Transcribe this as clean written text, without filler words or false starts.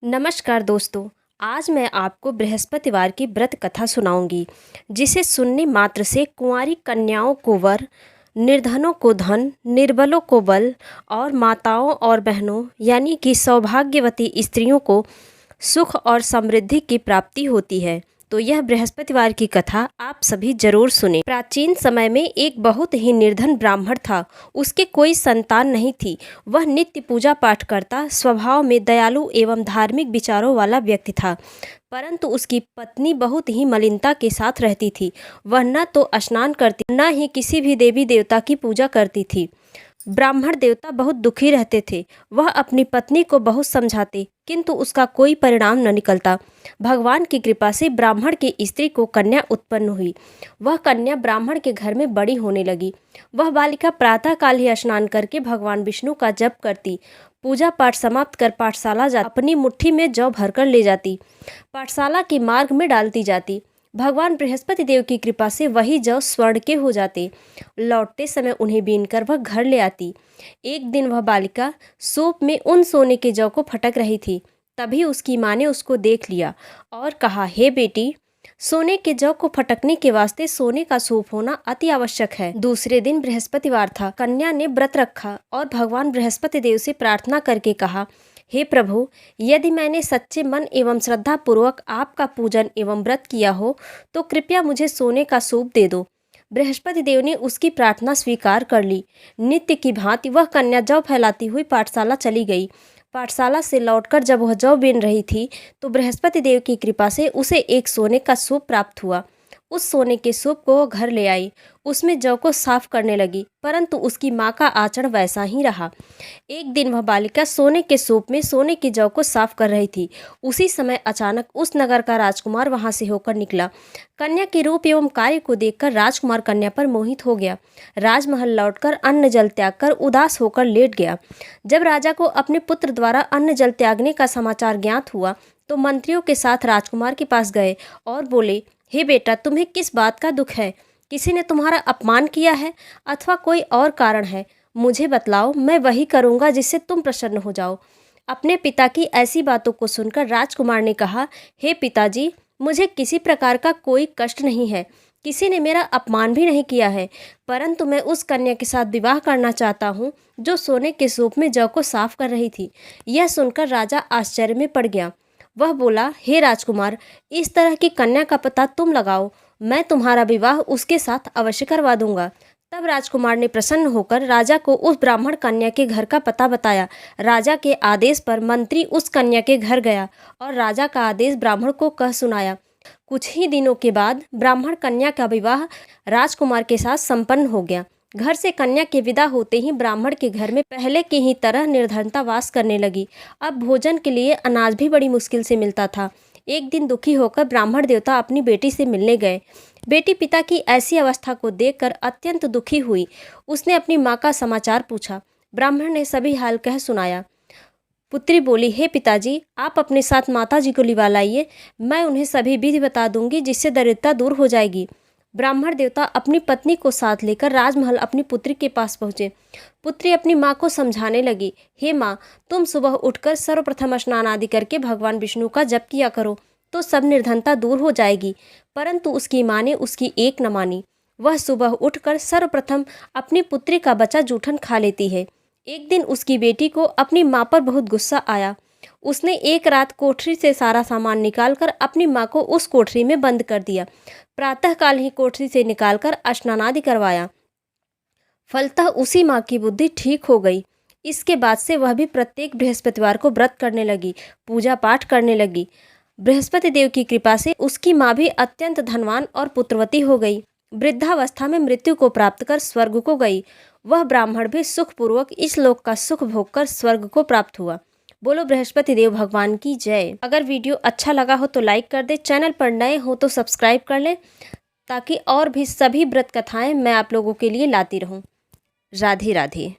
नमस्कार दोस्तों। आज मैं आपको बृहस्पतिवार की व्रत कथा सुनाऊंगी, जिसे सुनने मात्र से कुंवारी कन्याओं को वर, निर्धनों को धन, निर्बलों को बल और माताओं और बहनों यानी कि सौभाग्यवती स्त्रियों को सुख और समृद्धि की प्राप्ति होती है। तो यह बृहस्पतिवार की कथा आप सभी जरूर सुने। प्राचीन समय में एक बहुत ही निर्धन ब्राह्मण था। उसके कोई संतान नहीं थी। वह नित्य पूजा पाठ करता, स्वभाव में दयालु एवं धार्मिक विचारों वाला व्यक्ति था। परंतु उसकी पत्नी बहुत ही मलिनता के साथ रहती थी। वह न तो स्नान करती, न ही किसी भी देवी देवता की पूजा करती थी। ब्राह्मण देवता बहुत दुखी रहते थे। वह अपनी पत्नी को बहुत समझाते, किंतु उसका कोई परिणाम न निकलता। भगवान की कृपा से ब्राह्मण की स्त्री को कन्या उत्पन्न हुई। वह कन्या ब्राह्मण के घर में बड़ी होने लगी। वह बालिका प्रातःकाल ही स्नान करके भगवान विष्णु का जप करती, पूजा पाठ समाप्त कर पाठशाला जाती, अपनी मुट्ठी में जौ भरकर ले जाती, पाठशाला के मार्ग में डालती जाती। भगवान बृहस्पति देव की कृपा से वही जौ स्वर्ण के हो जाते। लौटते समय उन्हें बीनकर वह घर ले आती। एक दिन वह बालिका सूप में उन सोने के जौ को फटक रही थी। तभी उसकी माँ ने उसको देख लिया और कहा, हे बेटी, सोने के जौ को फटकने के वास्ते सोने का सूप होना अति आवश्यक है। दूसरे दिन बृहस्पतिवार था। कन्या ने व्रत रखा और भगवान बृहस्पति देव से प्रार्थना करके कहा, हे प्रभु, यदि मैंने सच्चे मन एवं श्रद्धा पूर्वक आपका पूजन एवं व्रत किया हो तो कृपया मुझे सोने का सूप दे दो। बृहस्पति देव ने उसकी प्रार्थना स्वीकार कर ली। नित्य की भांति वह कन्या जौ फैलाती हुई पाठशाला चली गई। पाठशाला से लौटकर जब वह जौ बीन रही थी तो बृहस्पति देव की कृपा से उसे एक सोने का सूप प्राप्त हुआ। उस सोने के सूप को वह घर ले आई। उसमें जौ को साफ करने लगी, परंतु उसकी माँ का आचरण वैसा ही रहा। एक दिन वह बालिका सोने के सूप में सोने की जौ को साफ कर रही थी। उसी समय अचानक उस नगर का राजकुमार वहां से होकर निकला। कन्या के रूप एवं कार्य को देखकर राजकुमार कन्या पर मोहित हो गया। राजमहल लौटकर अन्न जल त्याग कर उदास होकर लेट गया। जब राजा को अपने पुत्र द्वारा अन्न जल त्यागने का समाचार ज्ञात हुआ तो मंत्रियों के साथ राजकुमार के पास गए और बोले, हे बेटा, तुम्हें किस बात का दुख है? किसी ने तुम्हारा अपमान किया है अथवा कोई और कारण है? मुझे बतलाओ, मैं वही करूँगा जिससे तुम प्रसन्न हो जाओ। अपने पिता की ऐसी बातों को सुनकर राजकुमार ने कहा, हे पिताजी, मुझे किसी प्रकार का कोई कष्ट नहीं है। किसी ने मेरा अपमान भी नहीं किया है, परंतु मैं उस कन्या के साथ विवाह करना चाहता हूँ जो सोने के सूप में जौ को साफ कर रही थी। यह सुनकर राजा आश्चर्य में पड़ गया। वह बोला, हे राजकुमार, इस तरह की कन्या का पता तुम लगाओ, मैं तुम्हारा विवाह उसके साथ अवश्य करवा दूंगा। तब राजकुमार ने प्रसन्न होकर राजा को उस ब्राह्मण कन्या के घर का पता बताया। राजा के आदेश पर मंत्री उस कन्या के घर गया और राजा का आदेश ब्राह्मण को कह सुनाया। कुछ ही दिनों के बाद ब्राह्मण कन्या का विवाह राजकुमार के साथ संपन्न हो गया। घर से कन्या के विदा होते ही ब्राह्मण के घर में पहले की ही तरह निर्धनता वास करने लगी। अब भोजन के लिए अनाज भी बड़ी मुश्किल से मिलता था। एक दिन दुखी होकर ब्राह्मण देवता अपनी बेटी से मिलने गए। बेटी पिता की ऐसी अवस्था को देखकर अत्यंत दुखी हुई। उसने अपनी माँ का समाचार पूछा। ब्राह्मण ने सभी हाल कह सुनाया। पुत्री बोली, हे पिताजी, आप अपने साथ माता जी को लिवा लाइए, मैं उन्हें सभी विधि बता दूंगी जिससे दरिद्रता दूर हो जाएगी। ब्राह्मण देवता अपनी पत्नी को साथ लेकर राजमहल अपनी पुत्री के पास पहुँचे। पुत्री अपनी माँ को समझाने लगी, हे माँ, तुम सुबह उठकर सर्वप्रथम स्नान आदि करके भगवान विष्णु का जप किया करो तो सब निर्धनता दूर हो जाएगी। परंतु उसकी माँ ने उसकी एक न मानी। वह सुबह उठकर सर्वप्रथम अपनी पुत्री का बचा जूठन खा लेती है। एक दिन उसकी बेटी को अपनी माँ पर बहुत गुस्सा आया। उसने एक रात कोठरी से सारा सामान निकालकर अपनी माँ को उस कोठरी में बंद कर दिया। प्रातःकाल ही कोठरी से निकालकर स्नानादि करवाया। फलतः उसी माँ की बुद्धि ठीक हो गई। इसके बाद से वह भी प्रत्येक बृहस्पतिवार को व्रत करने लगी, पूजा पाठ करने लगी। बृहस्पति देव की कृपा से उसकी माँ भी अत्यंत धनवान और पुत्रवती हो गई। वृद्धावस्था में मृत्यु को प्राप्त कर स्वर्ग को गई। वह ब्राह्मण भी सुखपूर्वक इस लोक का सुख भोग कर स्वर्ग को प्राप्त हुआ। बोलो बृहस्पति देव भगवान की जय। अगर वीडियो अच्छा लगा हो तो लाइक कर दे, चैनल पर नए हो तो सब्सक्राइब कर ले, ताकि और भी सभी व्रत कथाएं मैं आप लोगों के लिए लाती रहूं। राधे राधे।